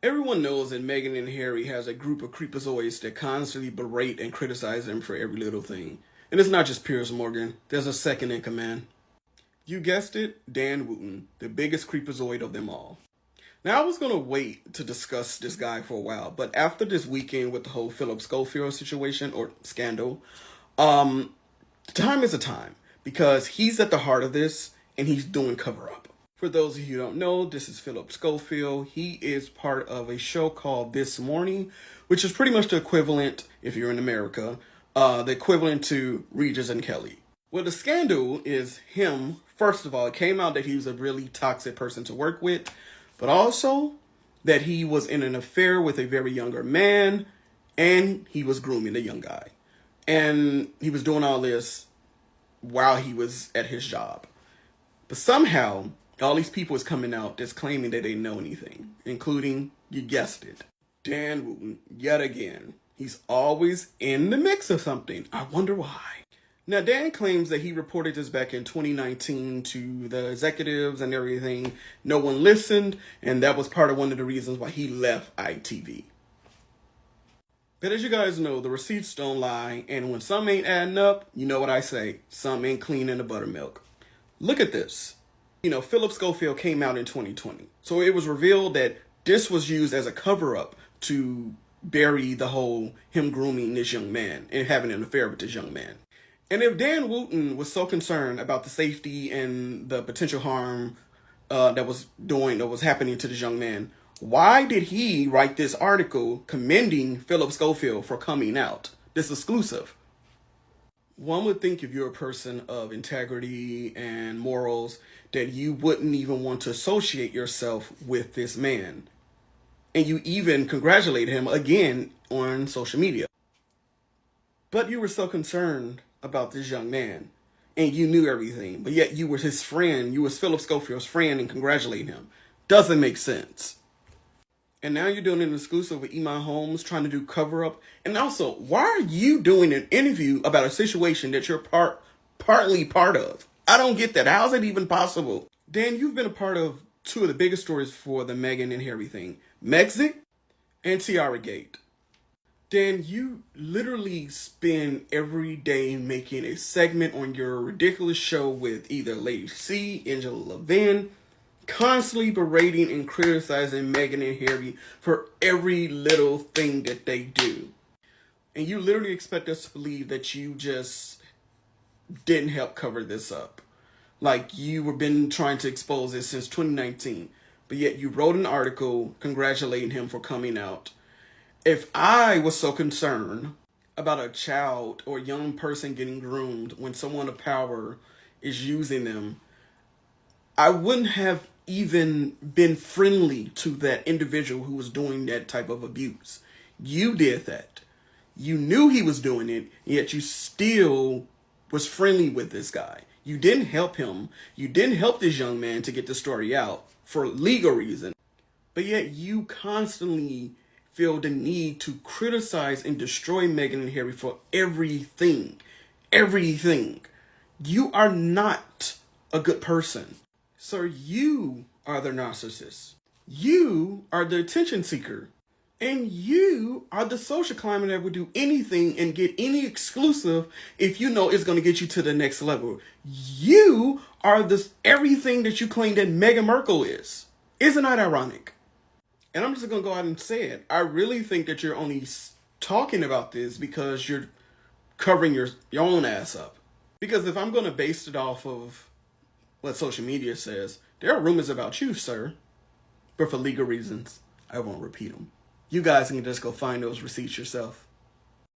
Everyone knows that Meghan and Harry has a group of creepazoids that constantly berate and criticize them for every little thing. And it's not just Piers Morgan, there's a second in command. You guessed it, Dan Wooten, the biggest creepazoid of them all. Now, I was going to wait to discuss this guy for a while, but after this weekend with the whole Phillip Schofield situation, or scandal, time is a time, because he's at the heart of this, and he's doing cover-up. For those of you who don't know, this is Phillip Schofield. He is part of a show called This Morning, which is pretty much the equivalent, if you're in America, the equivalent to Regis and Kelly. Well, the scandal is him. First of all, it came out that he was a really toxic person to work with, but also that he was in an affair with a very younger man, and he was grooming a young guy. And he was doing all this while he was at his job. But somehow, all these people is coming out that's claiming that they know anything, including, you guessed it, Dan Wooten, yet again. He's always in the mix of something. I wonder why. Now, Dan claims that he reported this back in 2019 to the executives and everything. No one listened, and that was part of one of the reasons why he left ITV. But as you guys know, the receipts don't lie, and when some ain't adding up, you know what I say, some ain't clean in the buttermilk. Look at this. Phillip Schofield came out in 2020. So it was revealed that this was used as a cover-up to bury the whole him grooming this young man and having an affair with this young man. And if Dan Wooten was so concerned about the safety and the potential harm that was happening to this young man, why did he write this article commending Phillip Schofield for coming out? This exclusive. One would think if you're a person of integrity and morals that you wouldn't even want to associate yourself with this man. And you even congratulate him again on social media. But you were so concerned about this young man, and you knew everything, but yet you were his friend, you was Phillip Schofield's friend, and congratulating him. Doesn't make sense. And now you're doing an exclusive with Iman Holmes, trying to do cover-up. And also, why are you doing an interview about a situation that you're partly part of? I don't get that. How is it even possible? Dan, you've been a part of two of the biggest stories for the Meghan and Harry thing. Megxit and Tiara Gate. Dan, you literally spend every day making a segment on your ridiculous show with either Lady C, Angela Levin, constantly berating and criticizing Meghan and Harry for every little thing that they do. And you literally expect us to believe that you just didn't help cover this up. Like you were been trying to expose this since 2019. But yet you wrote an article congratulating him for coming out. If I was so concerned about a child or young person getting groomed when someone of power is using them, I wouldn't have even been friendly to that individual who was doing that type of abuse. You did that. You knew he was doing it, yet you still was friendly with this guy. You didn't help him. You didn't help this young man to get the story out for legal reasons. But yet you constantly feel the need to criticize and destroy Meghan and Harry for everything. Everything. You are not a good person. Sir, you are the narcissist. You are the attention seeker. And you are the social climber that would do anything and get any exclusive if you know it's going to get you to the next level. You are this everything that you claim that Meghan Markle is. Isn't that ironic? And I'm just going to go out and say it. I really think that you're only talking about this because you're covering your own ass up. Because if I'm going to base it off of what social media says, there are rumors about you, sir. But for legal reasons, I won't repeat them. You guys can just go find those receipts yourself.